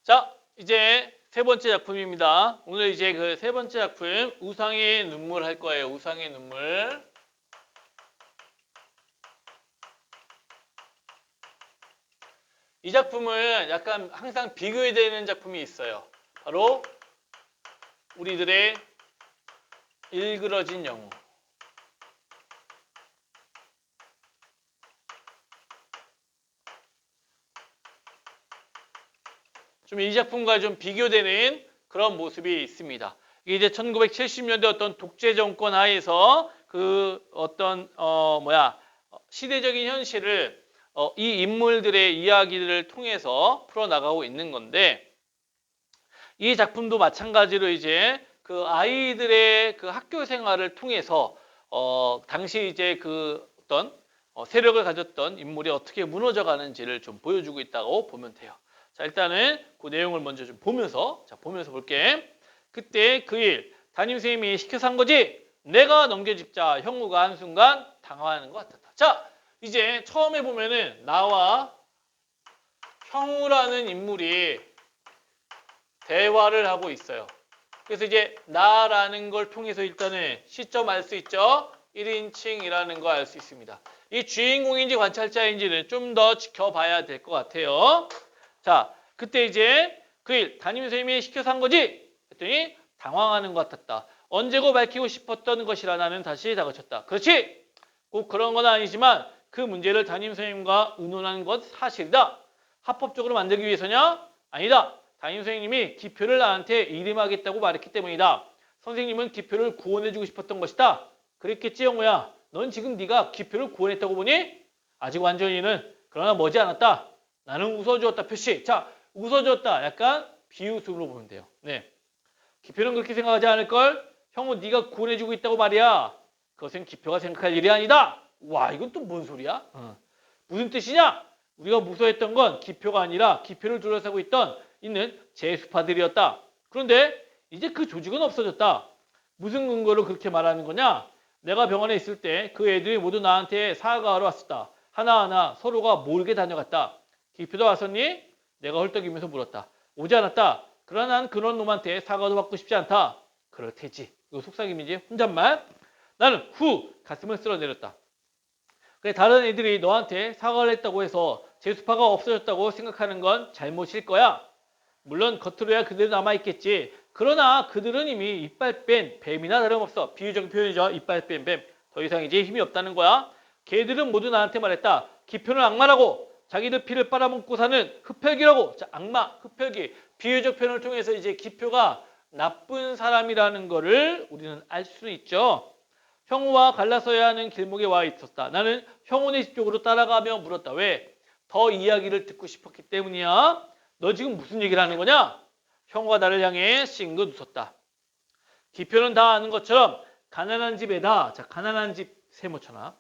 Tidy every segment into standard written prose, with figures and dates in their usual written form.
자, 이제 세 번째 작품입니다. 오늘 이제 그 세 번째 작품 우상의 눈물 할 거예요. 우상의 눈물. 이 작품은 약간 항상 비교되는 작품이 있어요. 바로 우리들의 일그러진 영웅. 좀 이 작품과 좀 비교되는 그런 모습이 있습니다. 이게 이제 1970년대 어떤 독재 정권 하에서 그 어떤 시대적인 현실을 이 인물들의 이야기들을 통해서 풀어나가고 있는 건데, 이 작품도 마찬가지로 이제 그 아이들의 그 학교 생활을 통해서 당시 이제 그 어떤 세력을 가졌던 인물이 어떻게 무너져 가는지를 좀 보여주고 있다고 보면 돼요. 자, 일단은 그 내용을 먼저 좀 보면서 볼게. 그때 그 일 담임 선생님이 시켜서 한 거지. 내가 넘겨짚자 형우가 한순간 당황하는 것 같았다. 자, 이제 처음에 보면은 나와 형우라는 인물이 대화를 하고 있어요. 그래서 이제 나라는 걸 통해서 일단은 시점 알 수 있죠. 1인칭이라는 거 알 수 있습니다. 이 주인공인지 관찰자인지는 좀 더 지켜봐야 될 것 같아요. 자, 그때 이제 그 일 담임 선생님이 시켜서 한 거지? 했더니 당황하는 것 같았다. 언제고 밝히고 싶었던 것이라 나는 다시 다그쳤다. 그렇지? 꼭 그런 건 아니지만 그 문제를 담임 선생님과 의논한 것 사실이다. 합법적으로 만들기 위해서냐? 아니다. 담임 선생님이 기표를 나한테 이름하겠다고 말했기 때문이다. 선생님은 기표를 구원해주고 싶었던 것이다. 그랬겠지 영호야. 넌 지금 네가 기표를 구원했다고 보니? 아직 완전히는 그러나 머지 않았다. 나는 웃어주었다 표시. 자, 웃어주었다. 약간 비웃음으로 보면 돼요. 네. 기표는 그렇게 생각하지 않을걸? 형우 네가 구원해주고 있다고 말이야. 그것은 기표가 생각할 일이 아니다. 와, 이건 또 뭔 소리야? 무슨 뜻이냐? 우리가 무서워했던 건 기표가 아니라 기표를 둘러싸고 있는 제수파들이었다. 그런데 이제 그 조직은 없어졌다. 무슨 근거로 그렇게 말하는 거냐? 내가 병원에 있을 때 그 애들이 모두 나한테 사과하러 왔었다. 하나하나 서로가 모르게 다녀갔다. 기표도 왔었니? 내가 헐떡이면서 물었다. 오지 않았다. 그러나 난 그런 놈한테 사과도 받고 싶지 않다. 그럴 테지. 이거 속삭임이지. 혼잣말. 나는 가슴을 쓸어내렸다. 그래, 다른 애들이 너한테 사과를 했다고 해서 제수파가 없어졌다고 생각하는 건 잘못일 거야. 물론 겉으로야 그대로 남아있겠지. 그러나 그들은 이미 이빨 뺀 뱀이나 다름없어. 비유적 표현이죠. 이빨 뺀 뱀. 더 이상 이제 힘이 없다는 거야. 걔들은 모두 나한테 말했다. 기표는 악마라고. 자기들 피를 빨아먹고 사는 흡혈귀라고. 자, 악마, 흡혈귀. 비유적 표현을 통해서 이제 기표가 나쁜 사람이라는 거를 우리는 알 수 있죠. 형우와 갈라서야 하는 길목에 와 있었다. 나는 형우네 집 쪽으로 따라가며 물었다. 왜? 더 이야기를 듣고 싶었기 때문이야. 너 지금 무슨 얘기를 하는 거냐? 형우가 나를 향해 싱긋 웃었다. 기표는 다 아는 것처럼 가난한 집에다. 자, 가난한 집 세모천하.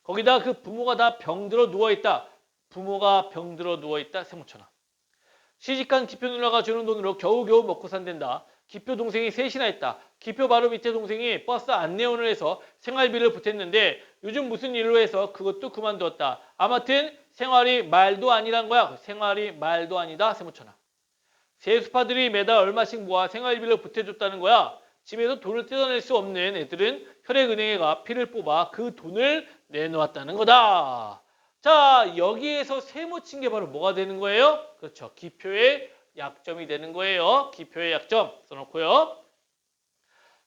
거기다 그 부모가 다 병들어 누워있다. 부모가 병들어 누워있다. 세모천하. 시집간 기표 누나가 주는 돈으로 겨우겨우 먹고 산댄다. 기표 동생이 셋이나 있다. 기표 바로 밑에 동생이 버스 안내원을 해서 생활비를 보탰는데 요즘 무슨 일로 해서 그것도 그만두었다. 아무튼 생활이 말도 아니란 거야. 생활이 말도 아니다. 세모천하. 세수파들이 매달 얼마씩 모아 생활비를 보태줬다는 거야. 집에서 돈을 뜯어낼 수 없는 애들은 혈액은행에 가 피를 뽑아 그 돈을 내놓았다는 거다. 자, 여기에서 세모 친 게 바로 뭐가 되는 거예요? 그렇죠. 기표의 약점이 되는 거예요. 기표의 약점 써놓고요.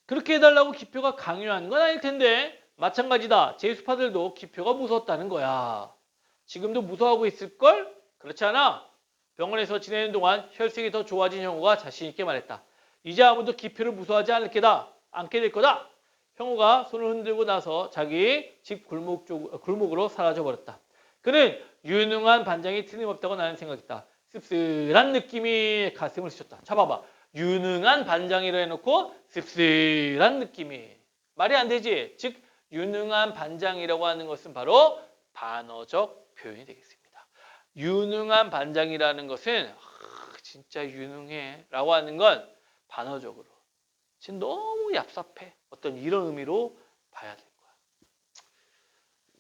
그렇게 해달라고 기표가 강요하는 건 아닐 텐데 마찬가지다. 제수파들도 기표가 무서웠다는 거야. 지금도 무서워하고 있을걸? 그렇지 않아? 병원에서 지내는 동안 혈색이 더 좋아진 형우가 자신 있게 말했다. 이제 아무도 기표를 무서워하지 않게 될 거다. 형우가 손을 흔들고 나서 자기 집 골목으로 사라져 버렸다. 그는 유능한 반장이 틀림없다고 나는 생각했다. 씁쓸한 느낌이 가슴을 스쳤다. 잡아봐. 유능한 반장이라 해놓고 씁쓸한 느낌이. 말이 안 되지. 즉 유능한 반장이라고 하는 것은 바로 반어적 표현이 되겠습니다. 유능한 반장이라는 것은 진짜 유능해 라고 하는 건 반어적으로 지금 너무 얍삽해. 어떤 이런 의미로 봐야 될 거야.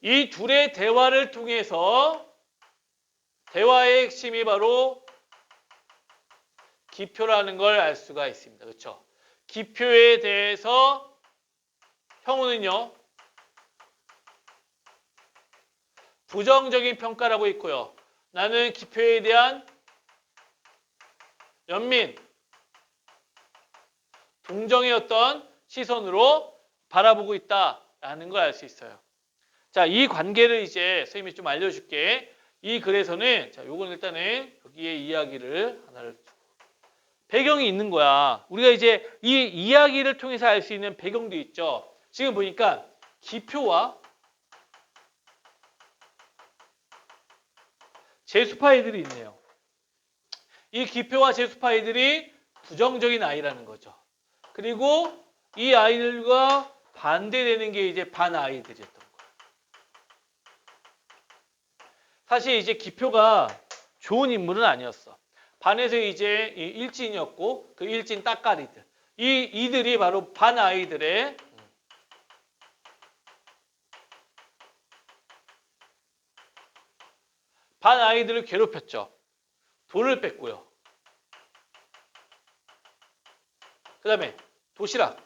이 둘의 대화를 통해서 대화의 핵심이 바로 기표라는 걸 알 수가 있습니다. 그렇죠? 기표에 대해서 형우는요. 부정적인 평가를 하고 있고요. 나는 기표에 대한 연민, 동정의 어떤 시선으로 바라보고 있다라는 걸 알 수 있어요. 자, 이 관계를 이제 선생님이 좀 알려줄게. 이 글에서는 자, 요건 일단은 여기에 이야기를 하나를 두고 배경이 있는 거야. 우리가 이제 이 이야기를 통해서 알 수 있는 배경도 있죠. 지금 보니까 기표와 제수파이들이 있네요. 이 기표와 제수파이들이 부정적인 아이라는 거죠. 그리고 이 아이들과 반대되는 게 이제 반아이들이었던 거예요. 사실 이제 기표가 좋은 인물은 아니었어. 반에서 이제 일진이었고 그 일진 따까리들. 이들이 바로 반아이들의 반아이들을 괴롭혔죠. 돈을 뺐고요. 그 다음에 도시락도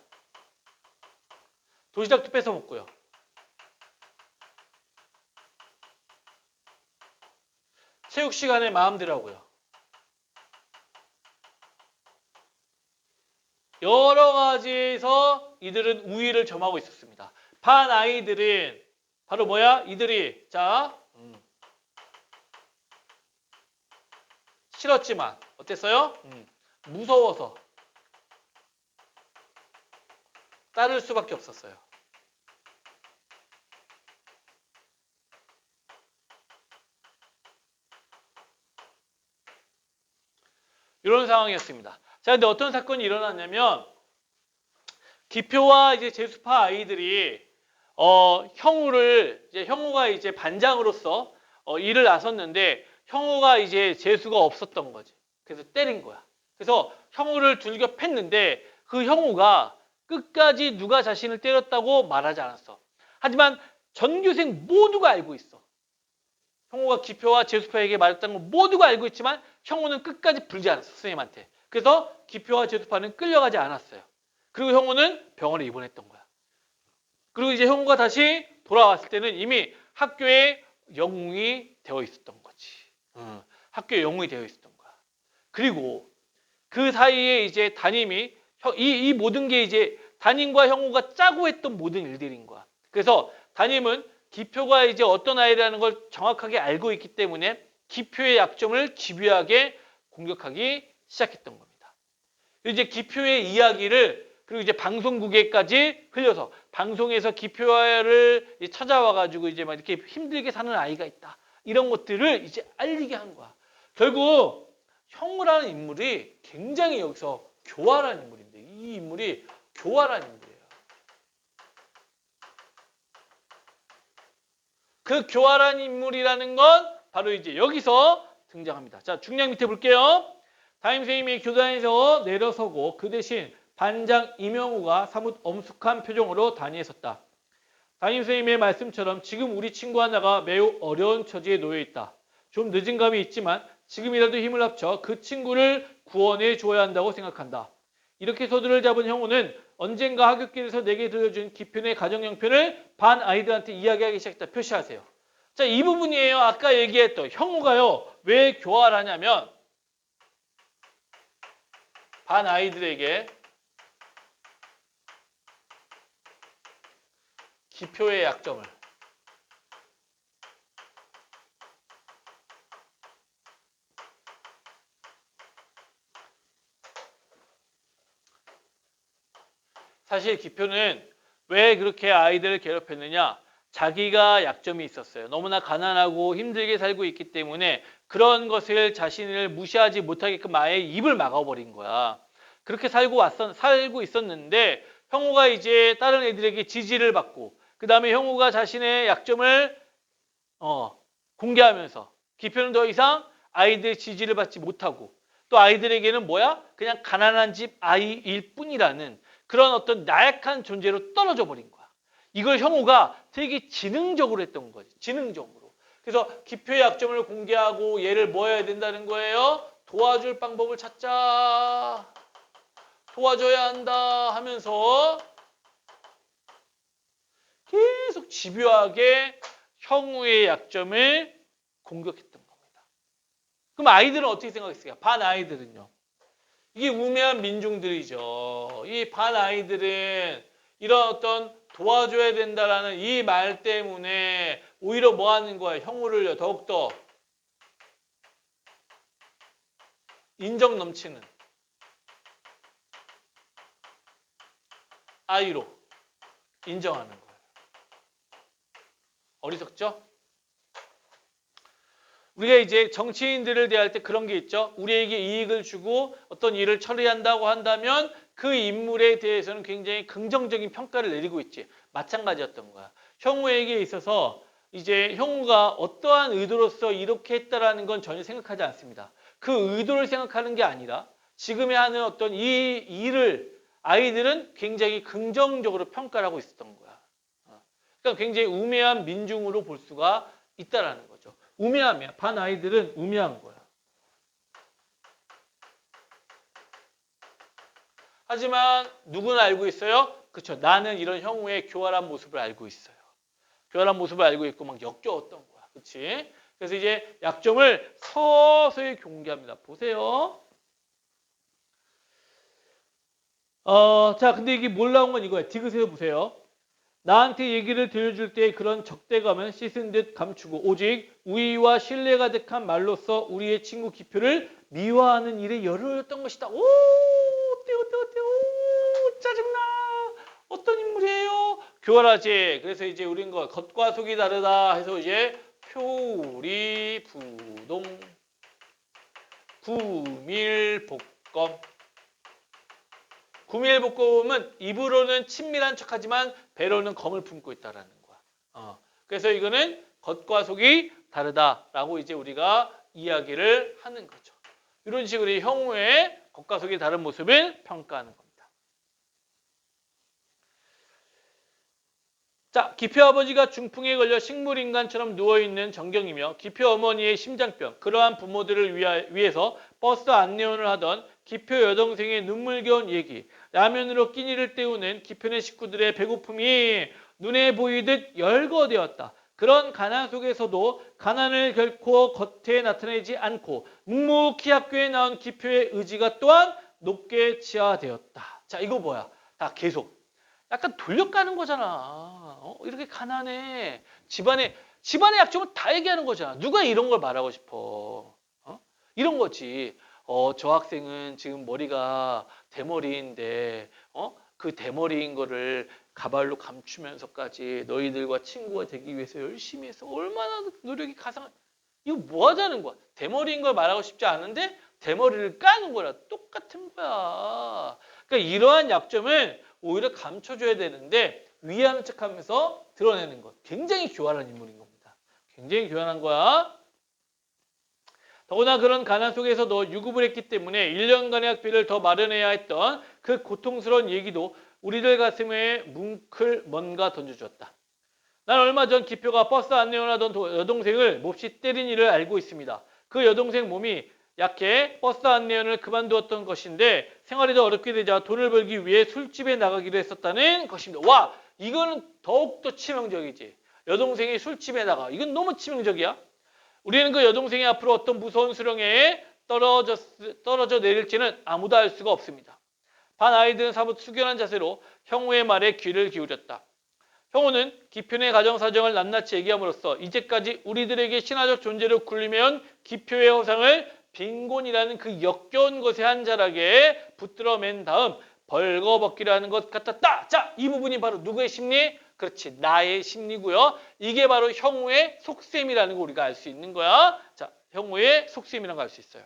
뺏어 먹고요. 체육 시간에 마음대로 하고요. 여러 가지에서 이들은 우위를 점하고 있었습니다. 반 아이들은 바로 뭐야? 이들이 싫었지만 어땠어요? 무서워서 따를 수밖에 없었어요. 이런 상황이었습니다. 자, 근데 어떤 사건이 일어났냐면 기표와 이제 제수파 아이들이 형우가 이제 반장으로서 일을 나섰는데 형우가 이제 재수가 없었던 거지. 그래서 때린 거야. 그래서 형우를 둘겨 팼는데 그 형우가 끝까지 누가 자신을 때렸다고 말하지 않았어. 하지만 전교생 모두가 알고 있어. 형우가 기표와 제수파에게 말했다는 건 모두가 알고 있지만 형우는 끝까지 불지 않았어. 선생님한테. 그래서 기표와 제수파는 끌려가지 않았어요. 그리고 형우는 병원에 입원했던 거야. 그리고 이제 형우가 다시 돌아왔을 때는 이미 학교에 영웅이 되어 있었던 거지. 학교에 영웅이 되어 있었던 거야. 그리고 그 사이에 이제 담임이 이 모든 게 이제 담임과 형우가 짜고 했던 모든 일들인 거야. 그래서 담임은 기표가 이제 어떤 아이라는 걸 정확하게 알고 있기 때문에 기표의 약점을 집요하게 공격하기 시작했던 겁니다. 이제 기표의 이야기를 그리고 이제 방송국에까지 흘려서 방송에서 기표를 찾아와가지고 이제 막 이렇게 힘들게 사는 아이가 있다. 이런 것들을 이제 알리게 한 거야. 결국 형우라는 인물이 굉장히 여기서 교활한 인물인데 이 인물이 교활한 인물이에요. 그 교활한 인물이라는 건 바로 이제 여기서 등장합니다. 자, 중량 밑에 볼게요. 담임 선생님이 교단에서 내려서고 그 대신 반장 이명우가 사뭇 엄숙한 표정으로 단위에 섰다. 담임 선생님의 말씀처럼 지금 우리 친구 하나가 매우 어려운 처지에 놓여 있다. 좀 늦은 감이 있지만 지금이라도 힘을 합쳐 그 친구를 구원해 줘야 한다고 생각한다. 이렇게 소두를 잡은 형우는 언젠가 하굣길에서 내게 들려준 기편의 가정형편을 반 아이들한테 이야기하기 시작했다. 표시하세요. 자, 이 부분이에요. 아까 얘기했던 형우가요. 왜 교활하냐면 반 아이들에게 기표의 약점을 사실 기표는 왜 그렇게 아이들을 괴롭혔느냐? 자기가 약점이 있었어요. 너무나 가난하고 힘들게 살고 있기 때문에 그런 것을 자신을 무시하지 못하게끔 아예 입을 막아버린 거야. 그렇게 살고 있었는데 형우가 이제 다른 애들에게 지지를 받고 그 다음에 형우가 자신의 약점을 공개하면서 기표는 더 이상 아이들의 지지를 받지 못하고 또 아이들에게는 뭐야? 그냥 가난한 집 아이일 뿐이라는 그런 어떤 나약한 존재로 떨어져 버린 거야. 이걸 형우가 되게 지능적으로 했던 거지. 지능적으로. 그래서 기표의 약점을 공개하고 얘를 뭐 해야 된다는 거예요? 도와줄 방법을 찾자. 도와줘야 한다 하면서 계속 집요하게 형우의 약점을 공격했던 겁니다. 그럼 아이들은 어떻게 생각했을까요? 반 아이들은요. 이게 우매한 민중들이죠. 이 반 아이들은 이런 어떤 도와줘야 된다라는 이 말 때문에 오히려 뭐 하는 거야? 형우를 더욱더 인정 넘치는 아이로 인정하는 거예요. 어리석죠? 우리가 이제 정치인들을 대할 때 그런 게 있죠. 우리에게 이익을 주고 어떤 일을 처리한다고 한다면 그 인물에 대해서는 굉장히 긍정적인 평가를 내리고 있지. 마찬가지였던 거야. 형우에게 있어서 이제 형우가 어떠한 의도로서 이렇게 했다라는 건 전혀 생각하지 않습니다. 그 의도를 생각하는 게 아니라 지금에 하는 어떤 이 일을 아이들은 굉장히 긍정적으로 평가를 하고 있었던 거야. 그러니까 굉장히 우매한 민중으로 볼 수가 있다라는 거죠. 우매함이야. 반 아이들은 우매한 거야. 하지만 누구는 알고 있어요? 그렇죠. 나는 이런 형우의 교활한 모습을 알고 있어요. 교활한 모습을 알고 있고 막 역겨웠던 거야. 그렇지? 그래서 이제 약점을 서서히 공개합니다. 보세요. 자, 근데 이게 뭘 나온 건 이거야. 디귿에서 보세요. 나한테 얘기를 들려줄 때 그런 적대감은 씻은 듯 감추고 오직 우위와 신뢰 가득한 말로써 우리의 친구 기표를 미화하는 일에 열을 올렸던 것이다. 오, 어때, 오, 짜증나. 어떤 인물이에요? 교활하지. 그래서 이제 우린 거 겉과 속이 다르다 해서 이제 표리 부동 구밀복검. 구밀복검은 입으로는 친밀한 척하지만 배로는 검을 품고 있다라는 거야. 그래서 이거는 겉과 속이 다르다라고 이제 우리가 이야기를 하는 거죠. 이런 식으로 형우의 겉과 속이 다른 모습을 평가하는 겁니다. 자, 기표 아버지가 중풍에 걸려 식물인간처럼 누워있는 전경이며 기표 어머니의 심장병, 그러한 부모들을 위해서 버스 안내원을 하던 기표 여동생의 눈물겨운 얘기, 라면으로 끼니를 때우는 기표네 식구들의 배고픔이 눈에 보이듯 열거되었다. 그런 가난 속에서도 가난을 결코 겉에 나타내지 않고 묵묵히 학교에 나온 기표의 의지가 또한 높게 치하되었다. 자, 이거 뭐야? 다 계속. 약간 돌려가는 거잖아. 이렇게 가난해. 집안의 약점을 다 얘기하는 거잖아. 누가 이런 걸 말하고 싶어? 이런 거지. 저 학생은 지금 머리가 대머리인데, 그 대머리인 거를 가발로 감추면서까지 너희들과 친구가 되기 위해서 열심히 해서 얼마나 노력이 가상. 이거 뭐 하자는 거야? 대머리인 걸 말하고 싶지 않은데 대머리를 까는 거라 똑같은 거야. 그러니까 이러한 약점을 오히려 감춰줘야 되는데 위하는 척하면서 드러내는 것. 굉장히 교활한 인물인 겁니다. 굉장히 교활한 거야. 더구나 그런 가난 속에서도 유급을 했기 때문에 1년간의 학비를 더 마련해야 했던 그 고통스러운 얘기도 우리들 가슴에 뭉클 뭔가 던져주었다. 난 얼마 전 기표가 버스 안내원 하던 여동생을 몹시 때린 일을 알고 있습니다. 그 여동생 몸이 약해 버스 안내원을 그만두었던 것인데 생활이 더 어렵게 되자 돈을 벌기 위해 술집에 나가기로 했었다는 것입니다. 와, 이거는 더욱더 치명적이지. 여동생이 술집에 나가. 이건 너무 치명적이야. 우리는 그 여동생이 앞으로 어떤 무서운 수렁에 떨어져 내릴지는 아무도 알 수가 없습니다. 반 아이들은 사뭇 숙연한 자세로 형우의 말에 귀를 기울였다. 형우는 기표의 가정사정을 낱낱이 얘기함으로써 이제까지 우리들에게 신화적 존재로 군림해온 기표의 허상을 빈곤이라는 그 역겨운 것에 한 자락에 붙들어맨 다음 벌거벗기를 하는 것 같았다. 자, 이 부분이 바로 누구의 심리? 그렇지, 나의 심리고요. 이게 바로 형우의 속셈이라는 거 우리가 알 수 있는 거야. 자, 형우의 속셈이라는 거 알 수 있어요.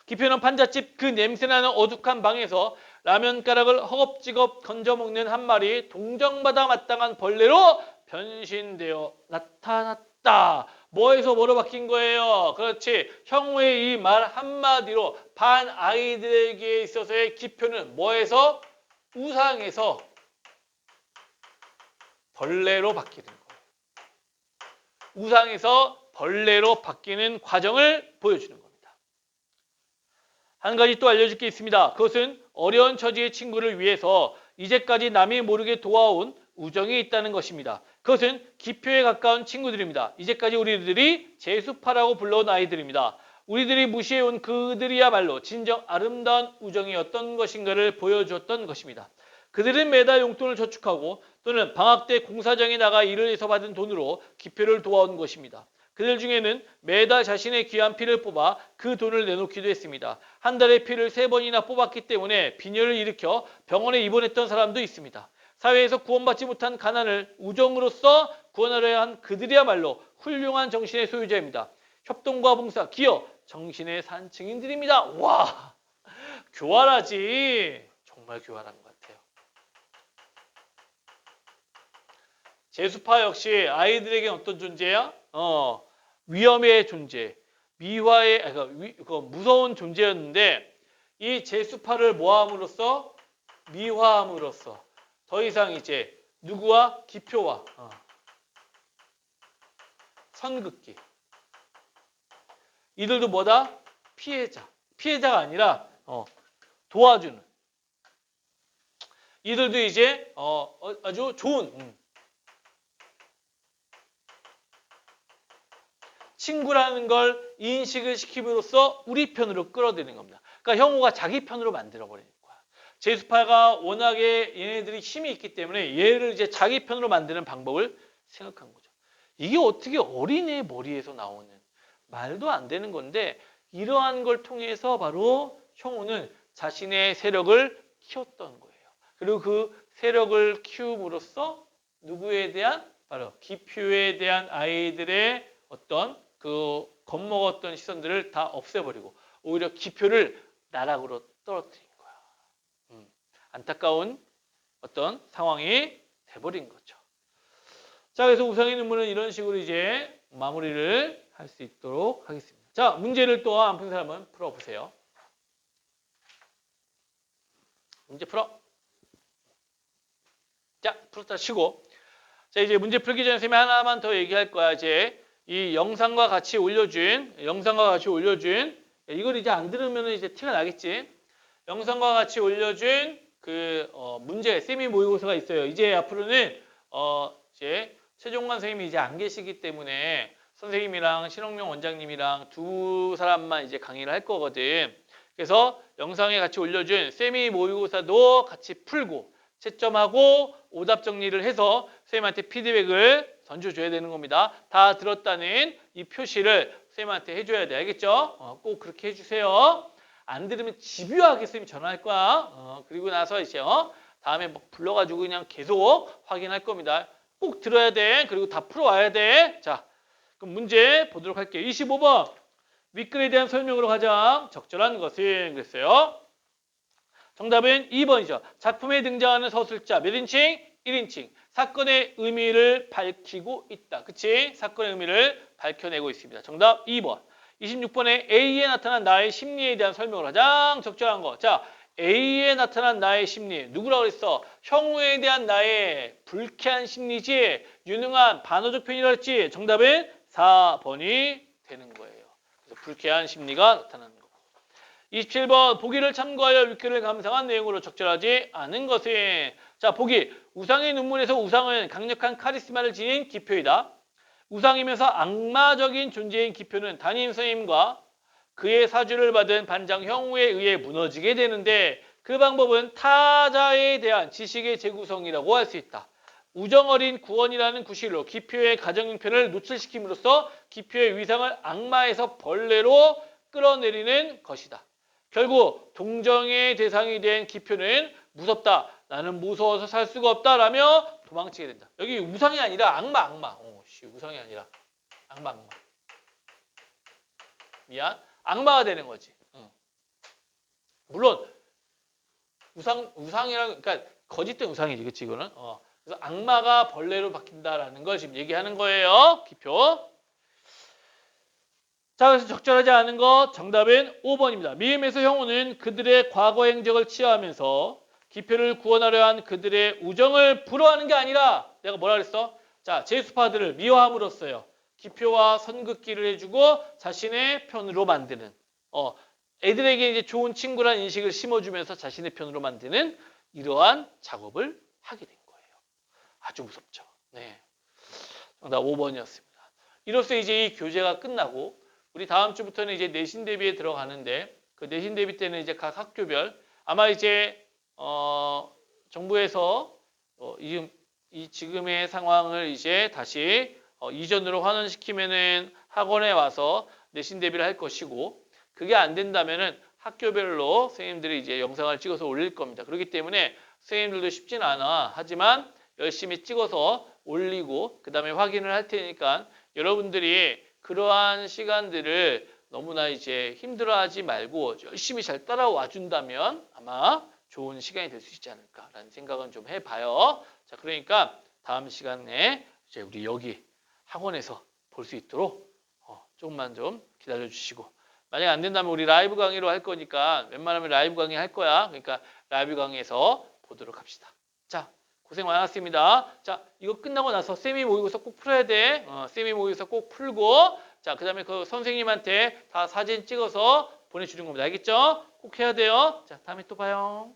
기표는 판잣집 그 냄새나는 어둑한 방에서 라면 가락을 허겁지겁 건져 먹는 한 마리 동정받아 마땅한 벌레로 변신되어 나타났다. 뭐에서 뭐로 바뀐 거예요? 그렇지. 형우의 이 말 한마디로 반 아이들에게 있어서의 기표는 뭐에서? 우상에서 벌레로 바뀌는 거예요. 우상에서 벌레로 바뀌는 과정을 보여주는 겁니다. 한 가지 또 알려줄 게 있습니다. 그것은 어려운 처지의 친구를 위해서 이제까지 남이 모르게 도와온 우정이 있다는 것입니다. 그것은 기표에 가까운 친구들입니다. 이제까지 우리들이 제수파라고 불러온 아이들입니다. 우리들이 무시해온 그들이야말로 진정 아름다운 우정이었던 것인가를 보여주었던 것입니다. 그들은 매달 용돈을 저축하고 또는 방학 때 공사장에 나가 일을 해서 받은 돈으로 기표를 도와온 것입니다. 그들 중에는 매달 자신의 귀한 피를 뽑아 그 돈을 내놓기도 했습니다. 한 달에 피를 3번이나 뽑았기 때문에 빈혈을 일으켜 병원에 입원했던 사람도 있습니다. 사회에서 구원받지 못한 가난을 우정으로써 구원하려 한 그들이야말로 훌륭한 정신의 소유자입니다. 협동과 봉사, 기여, 정신의 산 증인들입니다. 와, 교활하지. 정말 교활한 것 같아요. 제수파 역시 아이들에게 어떤 존재야? 위험의 존재, 미화의, 무서운 존재였는데 이 제수파를 모함으로써 미화함으로써 더 이상 이제 누구와 기표와 선긋기. 이들도 뭐다? 피해자가 아니라 도와주는. 이들도 이제 아주 좋은 친구라는 걸 인식을 시킴으로써 우리 편으로 끌어들이는 겁니다. 그러니까 형우가 자기 편으로 만들어버리는 거야. 제수파가 워낙에 얘네들이 힘이 있기 때문에 얘를 이제 자기 편으로 만드는 방법을 생각한 거죠. 이게 어떻게 어린애 머리에서 나오는 말도 안 되는 건데 이러한 걸 통해서 바로 형우는 자신의 세력을 키웠던 거예요. 그리고 그 세력을 키움으로써 누구에 대한 바로 기표에 대한 아이들의 어떤 그 겁먹었던 시선들을 다 없애버리고 오히려 기표를 나락으로 떨어뜨린 거야. 안타까운 어떤 상황이 돼버린 거죠. 자, 그래서 우상의 눈물은 이런 식으로 이제 마무리를 할 수 있도록 하겠습니다. 자, 문제를 또 안 푼 사람은 풀어보세요. 문제 풀어. 자, 풀었다 치고. 자, 이제 문제 풀기 전에 선생님이 하나만 더 얘기할 거야. 이제 이 영상과 같이 올려준 이걸 이제 안 들으면 이제 티가 나겠지. 영상과 같이 올려준 그 문제 세미 모의고사가 있어요. 이제 앞으로는 이제 최종관 선생님이 이제 안 계시기 때문에 선생님이랑 신홍명 원장님이랑 두 사람만 이제 강의를 할 거거든. 그래서 영상에 같이 올려준 세미 모의고사도 같이 풀고 채점하고 오답 정리를 해서 선생님한테 피드백을 던져줘야 되는 겁니다. 다 들었다는 이 표시를 선생님한테 해줘야 돼. 알겠죠? 꼭 그렇게 해주세요. 안 들으면 집요하게 선생님 전화할 거야. 그리고 나서 이제 다음에 뭐 불러가지고 그냥 계속 확인할 겁니다. 꼭 들어야 돼. 그리고 다 풀어와야 돼. 자, 그럼 문제 보도록 할게요. 25번. 윗글에 대한 설명으로 가장 적절한 것은 그랬어요. 정답은 2번이죠. 작품에 등장하는 서술자 몇 인칭? 1인칭. 사건의 의미를 밝히고 있다. 그치? 사건의 의미를 밝혀내고 있습니다. 정답 2번. 26번에 A에 나타난 나의 심리에 대한 설명을 가장 적절한 거. 자, A에 나타난 나의 심리. 누구라고 그랬어? 형우에 대한 나의 불쾌한 심리지. 유능한 반어적 표현이라고 했지. 정답은 4번이 되는 거예요. 그래서 불쾌한 심리가 나타나는 거고. 27번 보기를 참고하여 윗글을 감상한 내용으로 적절하지 않은 것은 자, 보기. 우상의 눈물에서 우상은 강력한 카리스마를 지닌 기표이다. 우상이면서 악마적인 존재인 기표는 담임 선생님과 그의 사주를 받은 반장 형우에 의해 무너지게 되는데 그 방법은 타자에 대한 지식의 재구성이라고 할 수 있다. 우정어린 구원이라는 구실로 기표의 가정 형편을 노출시킴으로써 기표의 위상을 악마에서 벌레로 끌어내리는 것이다. 결국 동정의 대상이 된 기표는 무섭다. 나는 무서워서 살 수가 없다라며 도망치게 된다. 여기 우상이 아니라 악마. 우상이 아니라 악마. 미안. 악마가 되는 거지. 물론 우상이랑 그러니까 거짓된 우상이지, 그치 이거는. 그래서 악마가 벌레로 바뀐다라는 걸 지금 얘기하는 거예요. 기표. 자, 그래서 적절하지 않은 것 정답은 5번입니다. 미음에서 형우는 그들의 과거 행적을 치하하면서 기표를 구원하려 한 그들의 우정을 불허하는 게 아니라 내가 뭐라 그랬어? 자, 제수파들을 미워함으로써요. 기표와 선긋기를 해주고 자신의 편으로 만드는 애들에게 이제 좋은 친구란 인식을 심어주면서 자신의 편으로 만드는 이러한 작업을 하게 된 거예요. 아주 무섭죠. 네. 정답 5번이었습니다. 이로써 이제 이 교재가 끝나고 우리 다음 주부터는 이제 내신 대비에 들어가는데 그 내신 대비 때는 이제 각 학교별 아마 이제 정부에서 지금의 상황을 이제 다시 이전으로 환원시키면은 학원에 와서 내신 대비를 할 것이고 그게 안 된다면은 학교별로 선생님들이 이제 영상을 찍어서 올릴 겁니다. 그렇기 때문에 선생님들도 쉽진 않아. 하지만 열심히 찍어서 올리고 그 다음에 확인을 할 테니까 여러분들이 그러한 시간들을 너무나 이제 힘들어하지 말고 열심히 잘 따라와 준다면 아마 좋은 시간이 될 수 있지 않을까라는 생각은 좀 해봐요. 자, 그러니까 다음 시간에 이제 우리 여기 학원에서 볼 수 있도록 조금만 좀 기다려 주시고 만약 안 된다면 우리 라이브 강의로 할 거니까 웬만하면 라이브 강의 할 거야. 그러니까 라이브 강의에서 보도록 합시다. 자, 고생 많았습니다. 자, 이거 끝나고 나서 쌤이 모의고사 꼭 풀어야 돼. 쌤이 모의고사 꼭 풀고 자, 그 다음에 그 선생님한테 다 사진 찍어서 보내주는 겁니다. 알겠죠? 꼭 해야 돼요. 자, 다음에 또 봐요.